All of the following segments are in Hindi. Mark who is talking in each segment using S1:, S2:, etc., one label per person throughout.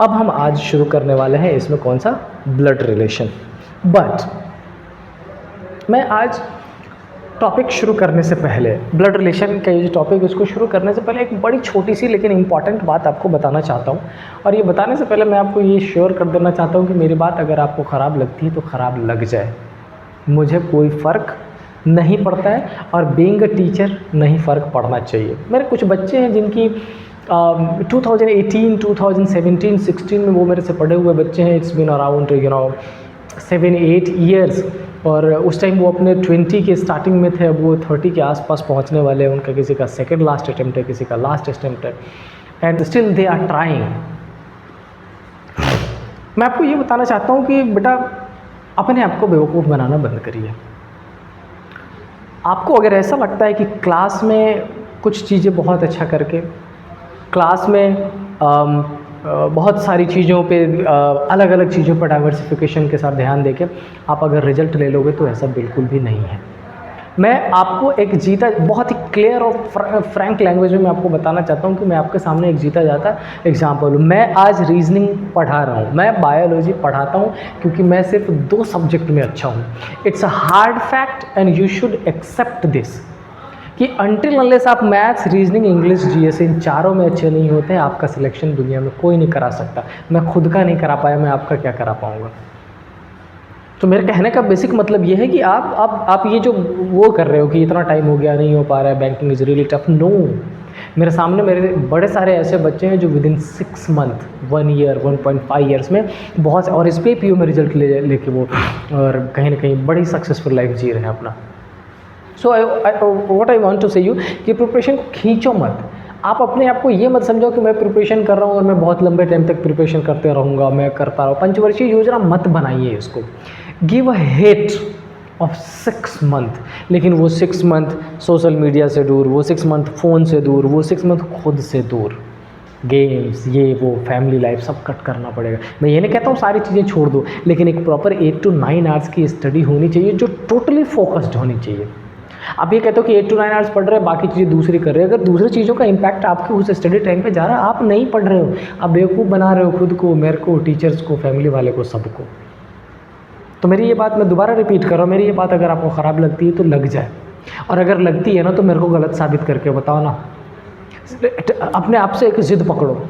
S1: अब हम आज शुरू करने वाले हैं इसमें कौन सा ब्लड रिलेशन। बट मैं आज टॉपिक शुरू करने से पहले ब्लड रिलेशन का ये जो टॉपिक इसको शुरू करने से पहले एक बड़ी छोटी सी लेकिन इम्पॉर्टेंट बात आपको बताना चाहता हूँ। और ये बताने से पहले मैं आपको ये श्योर कर देना चाहता हूँ कि मेरी बात अगर आपको ख़राब लगती है तो ख़राब लग जाए, मुझे कोई फ़र्क नहीं पड़ता है और बीइंग अ टीचर नहीं फ़र्क पड़ना चाहिए। मेरे कुछ बच्चे हैं जिनकी 2018, 2017, 16 में वो मेरे से पढ़े हुए बच्चे हैं। इट्स बीन अराउंड 7-8 ईयर्स और उस टाइम वो अपने 20 के स्टार्टिंग में थे, अब वो 30 के आसपास पहुंचने वाले हैं। उनका किसी का सेकंड लास्ट अटेम्प्ट है, किसी का लास्ट अटेम्प्ट है, and still they are trying. मैं आपको ये बताना चाहता हूँ कि बेटा अपने आप को बेवकूफ़ बनाना बंद करिए। आपको अगर ऐसा लगता है कि क्लास में कुछ चीज़ें बहुत अच्छा करके, क्लास में बहुत सारी चीज़ों पे अलग अलग चीज़ों पर डाइवर्सिफिकेशन के साथ ध्यान देके आप अगर रिजल्ट ले लोगे तो ऐसा बिल्कुल भी नहीं है। मैं आपको एक जीता बहुत ही क्लियर और फ्रैंक लैंग्वेज में मैं आपको बताना चाहता हूँ कि मैं आपके सामने एक जीता जाता एग्जाम्पल हूँ। मैं आज रीजनिंग पढ़ा रहा हूँ, मैं बायोलॉजी पढ़ाता हूँ क्योंकि मैं सिर्फ 2 सब्जेक्ट में अच्छा हूँ। It's a hard fact and you should accept this कि अनटिल अनलेस आप मैथ्स, रीजनिंग, इंग्लिश, जीएस इन चारों में अच्छे नहीं होते हैं, आपका सिलेक्शन दुनिया में कोई नहीं करा सकता। मैं खुद का नहीं करा पाया, मैं आपका क्या करा पाऊँगा। तो मेरे कहने का बेसिक मतलब ये है कि आप ये जो वो कर रहे हो कि इतना टाइम हो गया नहीं हो पा रहा है, banking is really tough. No, मेरे सामने मेरे बड़े सारे ऐसे बच्चे हैं जो विदिन 6 मंथ, 1 ईयर, 1.5 ईयर्स में बहुत, और इस पे पीयू में रिजल्ट लेके वो और कहीं ना कहीं बड़ी सक्सेसफुल लाइफ जी रहे हैं अपना। So what I want to say you कि प्रिपरेशन को खींचो मत। आप अपने आप को ये मत समझो कि मैं प्रिपरेशन कर रहा हूँ और मैं बहुत लंबे टाइम तक प्रिपरेशन करते रहूँगा, मैं करता रहूँ। पंचवर्षीय योजना मत बनाइए इसको। Give a hit of 6 month, लेकिन वो 6 मंथ सोशल मीडिया से दूर, वो 6 मंथ फ़ोन से दूर, वो 6 मंथ खुद से दूर, गेम्स, ये वो, फैमिली लाइफ सब कट करना पड़ेगा। मैं ये नहीं कहता हूँ सारी चीज़ें छोड़ दो, लेकिन एक प्रॉपर 8 to 9 आवर्स की स्टडी होनी चाहिए जो टोटली फोकस्ड होनी चाहिए। आप ये कहते हो कि 8 to 9 आवर्स पढ़ रहे हैं, बाकी चीज़ें दूसरी कर रहे हैं। अगर दूसरी चीज़ों का इम्पैक्ट आपके उस स्टडी टाइम पे जा रहा है, आप नहीं पढ़ रहे हो, आप बेवकूफ़ बना रहे हो खुद को, मेरे को, टीचर्स को, फैमिली वाले को, सबको। तो मेरी ये बात मैं दोबारा रिपीट कर रहा हूँ, मेरी ये बात अगर आपको ख़राब लगती है तो लग जाए, और अगर लगती है ना तो मेरे को गलत साबित करके बताओ ना। अपने आप से एक ज़िद पकड़ो,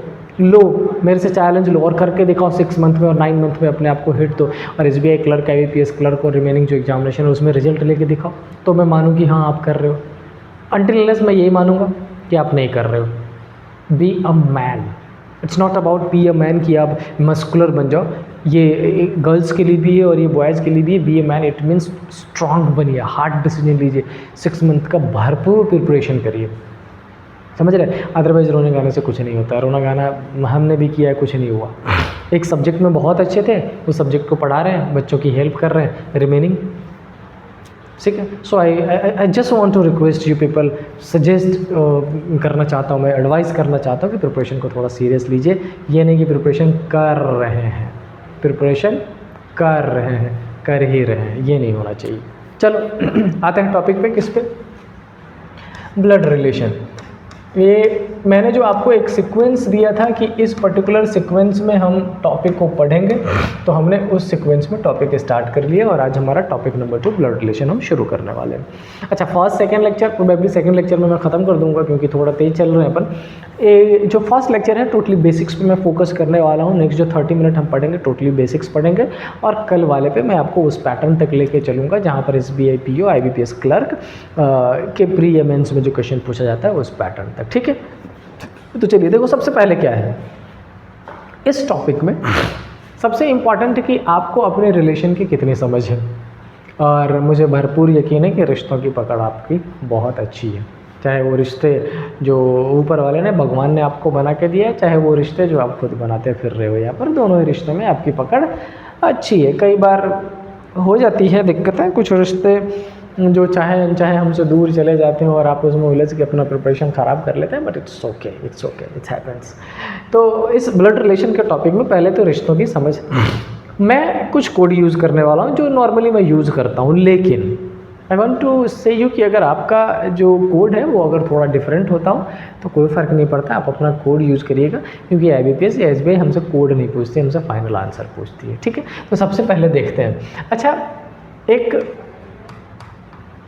S1: लो मेरे से चैलेंज लो और करके दिखाओ 6 मंथ में और 9 मंथ में अपने आप को हिट दो, और SBI क्लर्क, IBPS क्लर्क और रिमेनिंग जो एग्जामिनेशन है उसमें रिजल्ट लेके दिखाओ, तो मैं मानूँ कि हाँ आप कर रहे हो। अनटिल अनलेस मैं यही मानूंगा कि आप नहीं कर रहे हो। Be a man, it's not about be a man कि आप मस्कुलर बन जाओ। ये गर्ल्स के लिए भी है और ये बॉयज़ के लिए भी है। Be a man it means strong बनिए, हार्ड डिसीजन लीजिए, 6 मंथ का भरपूर प्रिपरेशन करिए, समझ रहे। अदरवाइज़ रोने गाने से कुछ नहीं होता। रोना गाना हमने भी किया है, कुछ नहीं हुआ। एक सब्जेक्ट में बहुत अच्छे थे, उस सब्जेक्ट को पढ़ा रहे हैं, बच्चों की हेल्प कर रहे हैं, रिमेनिंग ठीक है। So I just want to request you people, suggest करना चाहता हूँ, मैं एडवाइस करना चाहता हूँ कि प्रिपरेशन को थोड़ा सीरियस लीजिए। ये नहीं कि प्रिपरेशन कर रहे हैं, प्रिपरेशन कर रहे हैं, कर ही रहे हैं, ये नहीं होना चाहिए। चलो आते हैं टॉपिक पे, किस पे, ब्लड रिलेशन। ये मैंने जो आपको एक सीक्वेंस दिया था कि इस पर्टिकुलर सीक्वेंस में हम टॉपिक को पढ़ेंगे, तो हमने उस सीक्वेंस में टॉपिक स्टार्ट कर लिया और आज हमारा टॉपिक नंबर 2 ब्लड रिलेशन हम शुरू करने वाले हैं। अच्छा, first second lecture probably second lecture में मैं ख़त्म कर दूंगा क्योंकि थोड़ा तेज चल रहे हैं अपन। जो फर्स्ट लेक्चर है टोटली बेसिक्स पे मैं फोकस करने वाला हूँ। नेक्स्ट जो 30 मिनट हम पढ़ेंगे टोटली बेसिक्स पढ़ेंगे, और कल वाले पे मैं आपको उस पैटर्न तक लेके चलूँगा जहाँ पर SBI PO IBPS क्लर्क के प्री या मेंस में जो क्वेश्चन पूछा जाता है उस पैटर्न तक, ठीक है। तो चलिए देखो, सबसे पहले क्या है इस टॉपिक में, सबसे इम्पॉर्टेंट है कि आपको अपने रिलेशन की कितनी समझ है। और मुझे भरपूर यकीन है कि रिश्तों की पकड़ आपकी बहुत अच्छी है, चाहे वो रिश्ते जो ऊपर वाले ने, भगवान ने आपको बना के दिया है, चाहे वो रिश्ते जो आप खुद बनाते फिर रहे हो यहाँ पर, दोनों ही रिश्तों में आपकी पकड़ अच्छी है। कई बार हो जाती है दिक्कतें, कुछ रिश्ते जो चाहे अनचाहे हमसे दूर चले जाते हैं और आप उसमें उलझ के अपना प्रिपरेशन ख़राब कर लेते हैं, but it's okay, it's happens. तो इस ब्लड रिलेशन के टॉपिक में पहले तो रिश्तों की समझ। मैं कुछ कोड यूज़ करने वाला हूँ जो नॉर्मली मैं यूज़ करता हूँ, लेकिन I want to say you कि अगर आपका जो कोड है वो अगर थोड़ा डिफरेंट होता हो तो कोई फ़र्क नहीं पड़ता, आप अपना कोड यूज़ करिएगा, क्योंकि IBPS या SBI हमसे कोड नहीं पूछती, हमसे फाइनल आंसर पूछती है। ठीक है, तो सबसे पहले देखते हैं। अच्छा, एक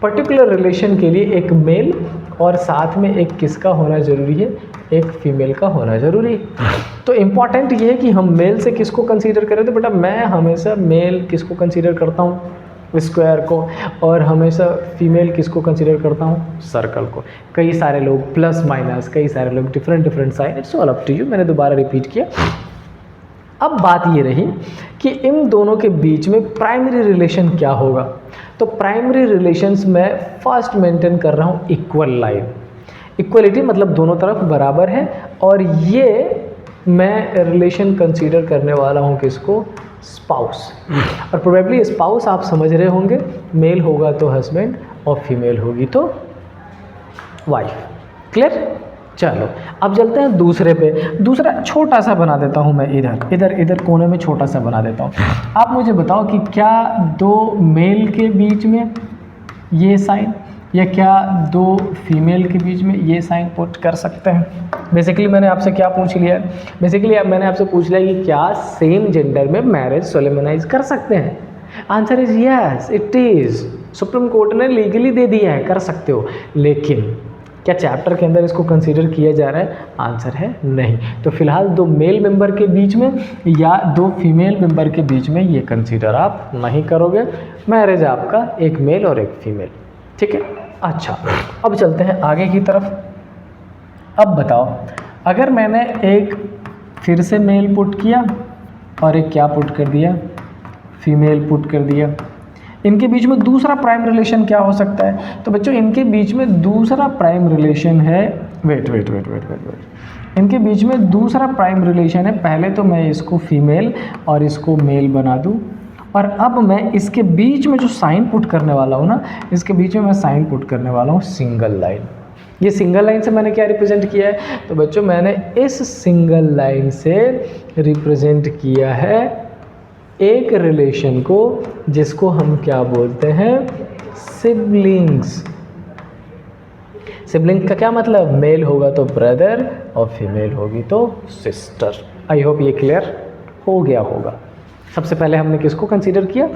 S1: पर्टिकुलर रिलेशन के लिए एक मेल और साथ में एक किसका होना ज़रूरी है, एक फीमेल का होना ज़रूरी है। तो इम्पॉर्टेंट ये है कि हम मेल से किसको कंसीडर करें, तो बेटा मैं हमेशा मेल किसको कंसीडर करता हूँ, स्क्वायर को, और हमेशा फीमेल किसको कंसीडर करता हूँ, सर्कल को। कई सारे लोग प्लस माइनस, कई सारे लोग different sign, it's all up to you. मैंने दोबारा रिपीट किया। अब बात ये रही कि इन दोनों के बीच में प्राइमरी रिलेशन क्या होगा। तो प्राइमरी रिलेशंस में फर्स्ट मेंटेन कर रहा हूँ इक्वल लाइन। इक्वलिटी मतलब दोनों तरफ बराबर है, और ये मैं रिलेशन कंसीडर करने वाला हूँ किसको, स्पाउस। और प्रोबेबली स्पाउस आप समझ रहे होंगे, मेल होगा तो हस्बैंड और फीमेल होगी तो वाइफ। क्लियर? चलो अब चलते हैं दूसरे पे। दूसरा छोटा सा बना देता हूँ मैं, इधर कोने में छोटा सा बना देता हूँ। आप मुझे बताओ कि क्या दो मेल के बीच में ये साइन, या क्या दो फीमेल के बीच में ये साइन पुट कर सकते हैं? बेसिकली मैंने आपसे क्या पूछ लिया है, बेसिकली मैंने आपसे पूछ लिया कि क्या सेम जेंडर में मैरिज सोलेमनाइज कर सकते हैं। Answer is yes, it is. Supreme court ने लीगली दे दिया है, कर सकते हो, लेकिन क्या चैप्टर के अंदर इसको कंसीडर किया जा रहा है? आंसर है नहीं। तो फिलहाल दो मेल मेंबर के बीच में या दो फीमेल मेंबर के बीच में ये कंसीडर आप नहीं करोगे। मैरिज आपका एक मेल और एक फीमेल। ठीक है, अच्छा अब चलते हैं आगे की तरफ। अब बताओ, अगर मैंने एक फिर से मेल पुट किया और एक क्या पुट कर दिया, फीमेल पुट कर दिया, इनके बीच में दूसरा प्राइम रिलेशन क्या हो सकता है? तो बच्चों इनके बीच में दूसरा प्राइम रिलेशन है, वेट, इनके बीच में दूसरा प्राइम रिलेशन है। पहले तो मैं इसको फीमेल और इसको मेल बना दूं, और अब मैं इसके बीच में जो साइन पुट करने वाला हूँ ना, इसके बीच में मैं साइन पुट करने वाला हूँ सिंगल लाइन। ये सिंगल लाइन से मैंने क्या रिप्रेजेंट किया है? तो बच्चों मैंने इस सिंगल लाइन से रिप्रेजेंट किया है एक रिलेशन को, जिसको हम क्या बोलते हैं, सिबलिंग्स। सिबलिंग का क्या मतलब? मेल होगा तो ब्रदर और फीमेल होगी तो सिस्टर। आई होप ये क्लियर हो गया होगा। सबसे पहले हमने किसको कंसीडर किया,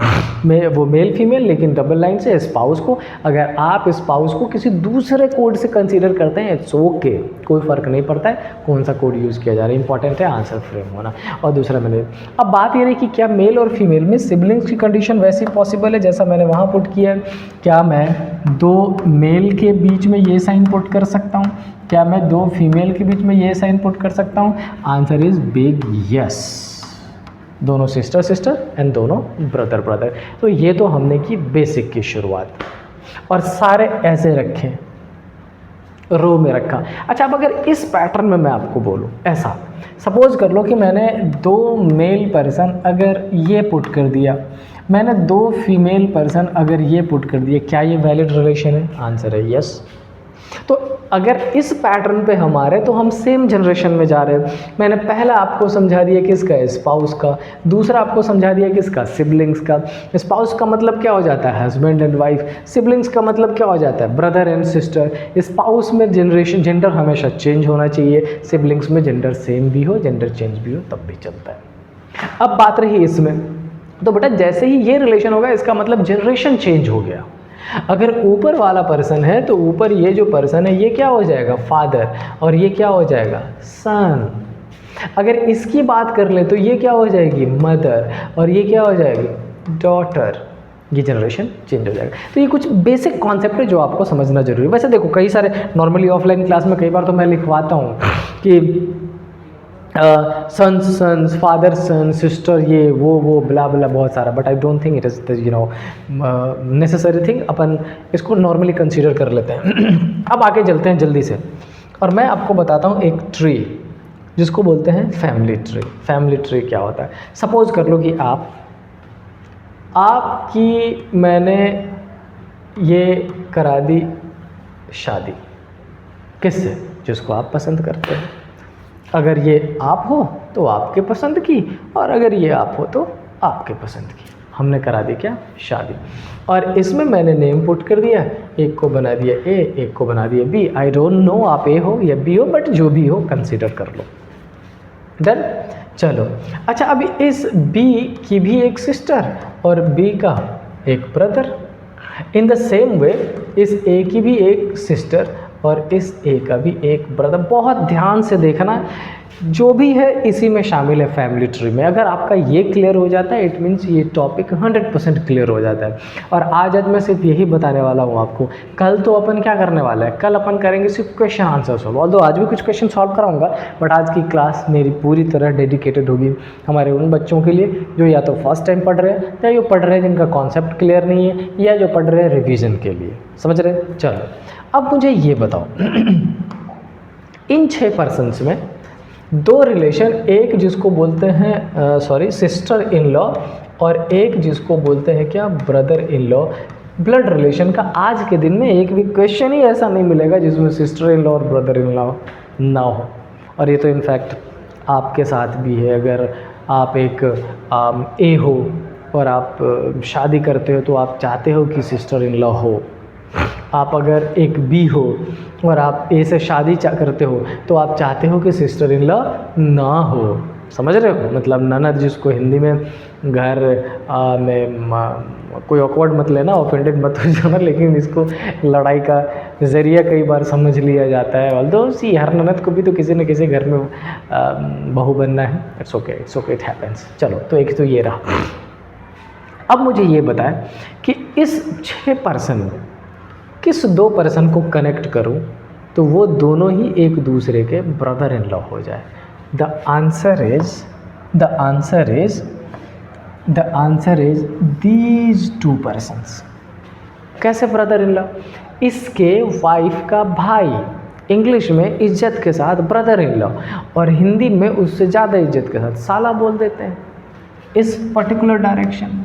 S1: वो मेल फीमेल, लेकिन डबल लाइन से स्पाउस को। अगर आप स्पाउस को किसी दूसरे कोड से कंसीडर करते हैं, इट्स ओके, कोई फ़र्क नहीं पड़ता है कौन सा कोड यूज़ किया जा रहा है, इंपॉर्टेंट है आंसर फ्रेम होना। और दूसरा मैंने, अब बात ये रही कि क्या मेल और फीमेल में सिबलिंग्स की कंडीशन वैसी पॉसिबल है जैसा मैंने वहाँ पुट किया है? क्या मैं दो मेल के बीच में ये साइन पुट कर सकता हूँ? क्या मैं दो फीमेल के बीच में ये साइन पुट कर सकता हूँ? Answer is big yes. दोनों सिस्टर एंड दोनों ब्रदर। तो ये तो हमने की बेसिक की शुरुआत, और सारे ऐसे रखे, रो में रखा। अच्छा, अब अगर इस पैटर्न में मैं आपको बोलूँ ऐसा, सपोज कर लो कि मैंने दो मेल पर्सन अगर ये पुट कर दिया, मैंने दो फीमेल पर्सन अगर ये पुट कर दिया, क्या ये वैलिड रिलेशन है? आंसर है यस। तो अगर इस पैटर्न पे हमारे, तो हम सेम जनरेशन में जा रहे हैं। मैंने पहला आपको समझा दिया किसका, स्पाउस का, दूसरा आपको समझा दिया किसका, सिबलिंग्स का। स्पाउस का मतलब क्या हो जाता है, हस्बैंड एंड वाइफ। सिबलिंग्स का मतलब क्या हो जाता है, ब्रदर एंड सिस्टर। स्पाउस में जेंडर हमेशा चेंज होना चाहिए, सिबलिंग्स में जेंडर सेम भी हो, जेंडर चेंज भी हो, तब भी चलता है। अब बात रही इसमें, तो बेटा जैसे ही ये रिलेशन होगा, इसका मतलब जनरेशन चेंज हो गया। अगर ऊपर वाला पर्सन है तो ऊपर ये जो पर्सन है ये क्या हो जाएगा, फादर, और ये क्या हो जाएगा, सन। अगर इसकी बात कर ले तो ये क्या हो जाएगी, मदर, और ये क्या हो जाएगी, डॉटर। ये जनरेशन चेंज हो जाएगा। तो ये कुछ बेसिक कॉन्सेप्ट है जो आपको समझना जरूरी है। वैसे देखो, कई सारे नॉर्मली ऑफलाइन क्लास में कई बार तो मैं लिखवाता हूँ कि सन्स, फादर सन, सिस्टर, ये वो ब्ला ब्ला बहुत सारा, but I don't think it is necessary thing. अपन इसको नॉर्मली कंसीडर कर लेते हैं। अब आगे चलते हैं जल्दी से, और मैं आपको बताता हूँ एक ट्री जिसको बोलते हैं फैमिली ट्री। फैमिली ट्री क्या होता है? सपोज कर लो कि आपकी मैंने ये करा दी शादी, किससे, जिसको आप पसंद करते हैं। अगर ये आप हो तो आपके पसंद की, और अगर ये आप हो तो आपके पसंद की। हमने करा दी क्या, शादी। और इसमें मैंने नेम पुट कर दिया, एक को बना दिया ए, एक को बना दिया बी। आई डोंट नो आप ए हो या बी हो, बट जो भी हो कंसीडर कर लो। डन। चलो अच्छा, अभी इस बी की भी एक सिस्टर और बी का एक brother. In the same way इस ए की भी एक सिस्टर और इस ए का भी एक ब्रदर। बहुत ध्यान से देखना, जो भी है इसी में शामिल है फैमिली ट्री में। अगर आपका ये क्लियर हो जाता है, इट मीन्स ये टॉपिक 100% क्लियर हो जाता है। और आज मैं सिर्फ यही बताने वाला हूँ आपको। कल तो अपन क्या करने वाला है, कल अपन करेंगे सिर्फ क्वेश्चन आंसर सॉल्व। ऑल्दो आज भी कुछ क्वेश्चन सॉल्व कराऊंगा, बट आज की क्लास मेरी पूरी तरह डेडिकेटेड होगी हमारे उन बच्चों के लिए जो या तो फर्स्ट टाइम पढ़ रहे हैं, या जो पढ़ रहे हैं जिनका कॉन्सेप्ट क्लियर नहीं है, या जो पढ़ रहे हैं रिविज़न के लिए। समझ रहे हैं? चलो अब मुझे ये बताओ इन 6 पर्सन्स में 2 रिलेशन, एक जिसको बोलते हैं सिस्टर इन लॉ और एक जिसको बोलते हैं क्या, brother in law. Blood relation का आज के दिन में एक भी क्वेश्चन ही ऐसा नहीं मिलेगा जिसमें सिस्टर इन लॉ और ब्रदर इन लॉ ना हो। और ये तो इनफैक्ट आपके साथ भी है। अगर आप एक ए हो और आप शादी करते हो तो आप चाहते हो कि सिस्टर इन लॉ हो। आप अगर एक बी हो और आप ए से शादी करते हो तो आप चाहते हो कि सिस्टर इन लॉ ना हो। समझ रहे हो? मतलब ननद, जिसको हिंदी में घर में कोई ऑकवर्ड मत लेना, ऑफेंडेड मत हो जाना, लेकिन इसको लड़ाई का ज़रिया कई बार समझ लिया जाता है। ऑल्दो सी हर ननद को भी तो किसी न किसी घर में बहू बनना है। It's okay, it happens. चलो तो एक तो ये रहा। अब मुझे ये बताएं कि इस 6 पर्सन में किस 2 पर्सन को कनेक्ट करूं तो वो दोनों ही एक दूसरे के ब्रदर इन लॉ हो जाए। The answer is these 2 persons. कैसे ब्रदर इन लॉ? इसके वाइफ का भाई, इंग्लिश में इज्जत के साथ ब्रदर इन लॉ, और हिंदी में उससे ज़्यादा इज्जत के साथ साला बोल देते हैं इस पर्टिकुलर डायरेक्शन में।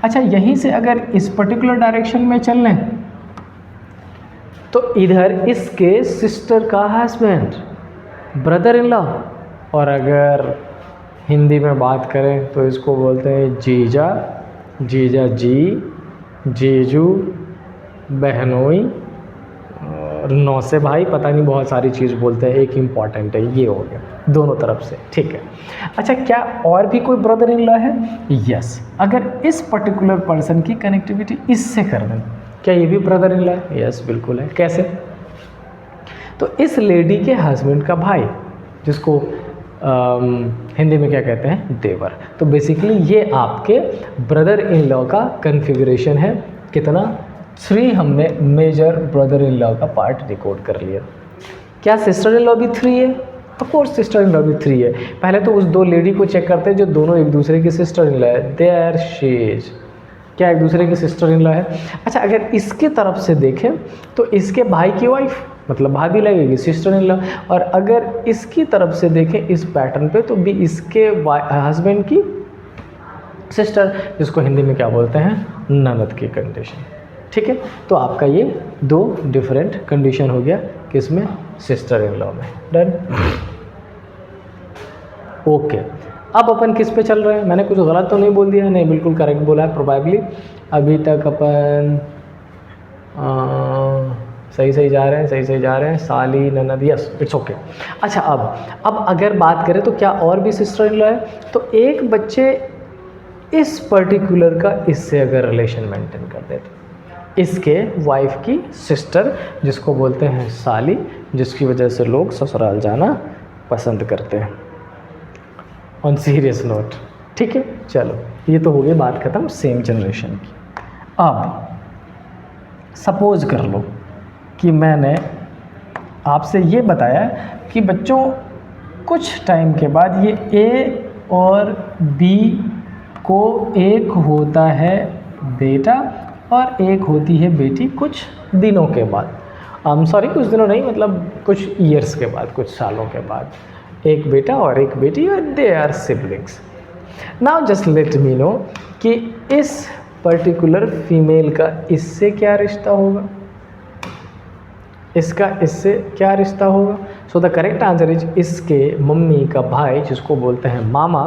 S1: अच्छा, यहीं से अगर इस पर्टिकुलर डायरेक्शन में चल लें तो इधर इसके सिस्टर का हस्बैंड ब्रदर इन लॉ, और अगर हिंदी में बात करें तो इसको बोलते हैं जीजा, जीजा जी, जीजू, बहनोई, और नौसे भाई, पता नहीं बहुत सारी चीज़ बोलते हैं। एक इम्पॉर्टेंट है, ये हो गया दोनों तरफ से। ठीक है। अच्छा, क्या और भी कोई ब्रदर इन लॉ है? यस। अगर इस पर्टिकुलर पर्सन की कनेक्टिविटी इससे कर दें, क्या ये भी ब्रदर इन लॉ है? यस, बिल्कुल है। कैसे? तो इस लेडी के हस्बैंड का भाई, जिसको हिंदी में क्या कहते हैं, देवर। तो बेसिकली ये आपके ब्रदर इन लॉ का कन्फिगरेशन है। कितना? 3 हमने मेजर ब्रदर इन लॉ का पार्ट रिकॉर्ड कर लिया। क्या सिस्टर इन लॉ भी 3 है? Of course sister in law भी 3 है। पहले तो उस 2 लेडी को चेक करते हैं जो दोनों एक दूसरे की सिस्टर इन लॉ है। देयर शी इज, क्या एक दूसरे की सिस्टर इन लॉ है? अच्छा, अगर इसके तरफ से देखें तो इसके भाई की वाइफ, मतलब भाभी लगेगी, सिस्टर इन लॉ। और अगर इसकी तरफ से देखें इस पैटर्न पे तो भी इसके हस्बैंड की सिस्टर, जिसको हिंदी में क्या बोलते हैं, ननद की कंडीशन। ठीक है। तो आपका ये 2 डिफरेंट कंडीशन हो गया किसमें, सिस्टर इन लॉ में। डन। ओके, अब अपन किस पे चल रहे हैं? मैंने कुछ गलत तो नहीं बोल दिया? नहीं, बिल्कुल करेक्ट बोला है प्रोबेबली। अभी तक अपन सही जा रहे हैं। साली, ननद, यस, इट्स ओके। अच्छा, अब अगर बात करें तो क्या और भी सिस्टर इन लॉ है? तो एक बच्चे इस पर्टिकुलर का इससे अगर रिलेशन मेंटेन कर देते, इसके वाइफ की सिस्टर, जिसको बोलते हैं साली, जिसकी वजह से लोग ससुराल जाना पसंद करते हैं। ऑन सीरियस नोट, ठीक है। चलो, ये तो हो गई बात ख़त्म सेम जनरेशन की। अब सपोज कर लो कि मैंने आपसे ये बताया कि बच्चों कुछ टाइम के बाद ये ए और बी को एक होता है बेटा और एक होती है बेटी कुछ दिनों के बाद। कुछ दिनों नहीं, मतलब कुछ ईयर्स के बाद, कुछ सालों के बाद, एक बेटा और एक बेटी, और they are siblings. Now just let me know कि इस पर्टिकुलर फीमेल का इससे क्या रिश्ता होगा, इसका इससे क्या रिश्ता होगा। So the correct answer is इसके मम्मी का भाई, जिसको बोलते हैं मामा,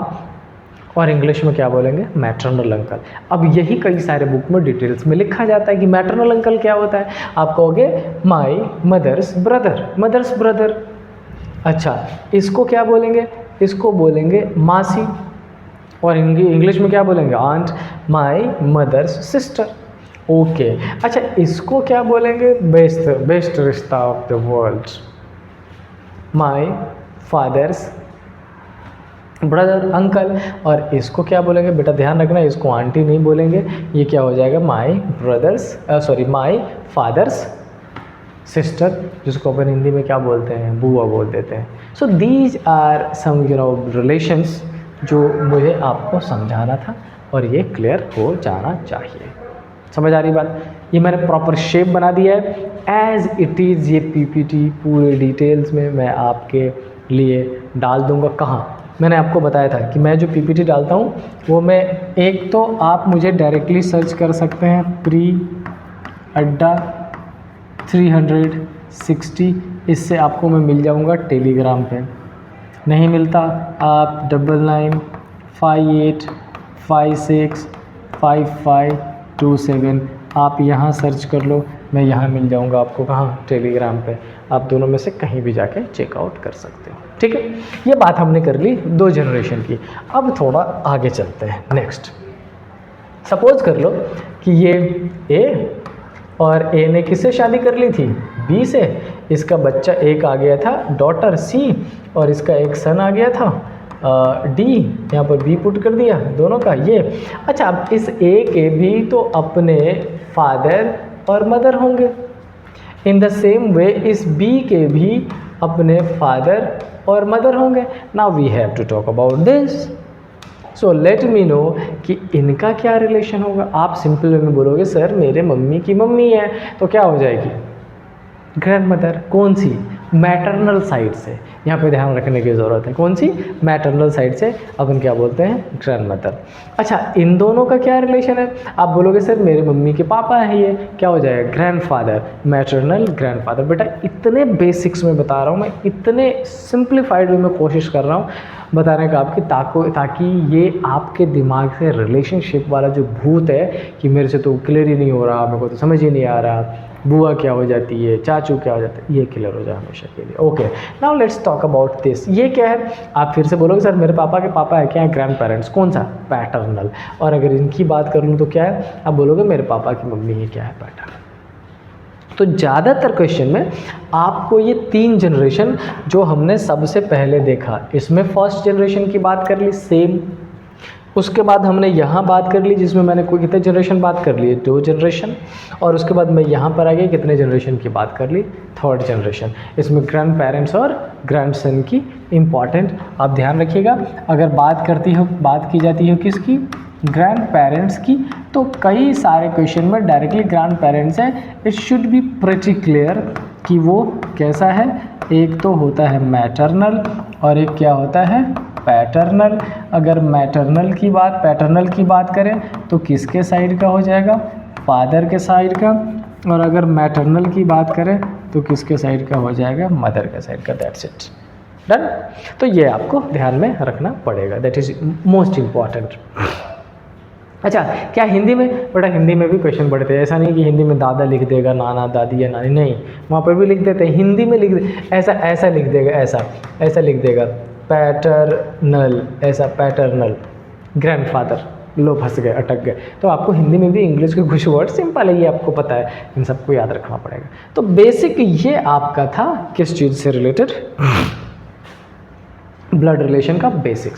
S1: और इंग्लिश में क्या बोलेंगे, मैटरनल अंकल। अब यही कई सारे बुक में डिटेल्स में लिखा जाता है कि मैटरनल अंकल क्या होता है। आप कहोगे my mother's brother, mother's brother. अच्छा, इसको क्या बोलेंगे, इसको बोलेंगे मासी, और इंग्लिश में क्या बोलेंगे, aunt, my mother's sister. Okay, अच्छा इसको क्या बोलेंगे, बेस्ट बेस्ट रिश्ता of the world, my father's brother uncle. और इसको क्या बोलेंगे, बेटा ध्यान रखना, इसको आंटी नहीं बोलेंगे, ये क्या हो जाएगा, माई ब्रदर्स माई फादर्स सिस्टर, जिसको अपन हिंदी में क्या बोलते हैं, बुआ बोल देते हैं। So these are some relations जो मुझे आपको समझाना था, और ये क्लियर हो जाना चाहिए। समझ आ रही बात। ये मैंने प्रॉपर शेप बना दिया है एज इट इज़। ये पीपीटी पूरे डिटेल्स में मैं आपके लिए डाल दूंगा। कहाँ, मैंने आपको बताया था कि मैं जो पीपीटी डालता हूँ वो मैं, एक तो आप मुझे डायरेक्टली सर्च कर सकते हैं प्री अड्डा 360, इससे आपको मैं मिल जाऊँगा टेलीग्राम पे। नहीं मिलता आप 9958565527 आप यहाँ सर्च कर लो, मैं यहाँ मिल जाऊँगा आपको। कहाँ, टेलीग्राम पे। आप दोनों में से कहीं भी जाके चेकआउट कर सकते हो। ठीक है, ये बात हमने कर ली 2 जनरेशन की। अब थोड़ा आगे चलते हैं। नेक्स्ट, सपोज कर लो कि ये ए, और ए ने किससे शादी कर ली थी, बी से। इसका बच्चा एक आ गया था डॉटर सी, और इसका एक सन आ गया था डी। यहाँ पर बी पुट कर दिया दोनों का ये। अच्छा, अब इस ए के भी तो अपने फादर और मदर होंगे। इन द सेम वे इस बी के भी अपने फादर और मदर होंगे। Now we have to talk about this. So let me know कि इनका क्या रिलेशन होगा। आप सिंपल वे में बोलोगे सर मेरे मम्मी की मम्मी है, तो क्या हो जाएगी, ग्रैंड मदर। कौन सी, मैटरनल साइड से। यहाँ पे ध्यान रखने की ज़रूरत है, कौन सी, मैटरनल साइड से अपन क्या बोलते हैं, ग्रैंड मदर। अच्छा, इन दोनों का क्या रिलेशन है। आप बोलोगे सर मेरे मम्मी के पापा है, ये क्या हो जाएगा, grand father, maternal grand father. बेटा इतने बेसिक्स में बता रहा हूँ मैं, इतने सिंप्लीफाइड वे में कोशिश कर रहा हूँ बताने का आपकी, ताकि ये आपके दिमाग से रिलेशनशिप वाला जो भूत है कि मेरे से तो क्लियर ही नहीं हो रहा, मेरे को तो समझ ही नहीं आ रहा, बुआ क्या हो जाती है, चाचू क्या हो जाता है, ये क्लियर हो जाए हमेशा के लिए। Okay, now let's talk about this. ये क्या है, आप फिर से बोलोगे सर मेरे पापा के पापा है, क्या है, ग्रैंड पेरेंट्स। कौन सा, पैटर्नल। और अगर इनकी बात कर लूँ तो क्या है, आप बोलोगे मेरे पापा की मम्मी है, क्या है, पैटर्नल। तो ज़्यादातर क्वेश्चन में आपको ये 3 जनरेशन जो हमने सबसे पहले देखा, इसमें फर्स्ट जनरेशन की बात कर ली सेम, उसके बाद हमने यहाँ बात कर ली जिसमें मैंने कोई कितने जनरेशन बात कर ली, 2 जनरेशन, और उसके बाद मैं यहाँ पर आ गई कितने जनरेशन की बात कर ली, 3rd जनरेशन। इसमें ग्रैंड पेरेंट्स और ग्रैंड सन की इम्पॉर्टेंट आप ध्यान रखिएगा। अगर बात की जाती है किसकी, ग्रैंड पेरेंट्स की, तो कई सारे क्वेश्चन में डायरेक्टली ग्रैंड पेरेंट्स है। It should be pretty clear कि वो कैसा है। एक तो होता है मैटरनल और एक क्या होता है, पैटर्नल। अगर पैटर्नल की बात करें तो किसके साइड का हो जाएगा, फादर के साइड का। और अगर मैटरनल की बात करें तो किसके साइड का हो जाएगा, मदर के साइड का। That's it, done. तो ये आपको ध्यान में रखना पड़ेगा, दैट इज मोस्ट इम्पॉर्टेंट। अच्छा, क्या हिंदी में, बेटा हिंदी में भी क्वेश्चन पढ़ते हैं। ऐसा नहीं कि हिंदी में दादा लिख देगा, नाना दादी या नानी, नहीं, वहाँ पर भी लिख देते हैं, हिंदी में ऐसा लिख देगा, ऐसा लिख देगा, पैटर्नल, ऐसा पैटर्नल, ग्रैंडफादर। लो फंस गए, अटक गए। तो आपको हिंदी में भी इंग्लिश के कुछ वर्ड सिंपल है, ये आपको पता है, इन सबको याद रखना पड़ेगा। तो बेसिक ये आपका था किस चीज़ से रिलेटेड, ब्लड रिलेशन का बेसिक्स।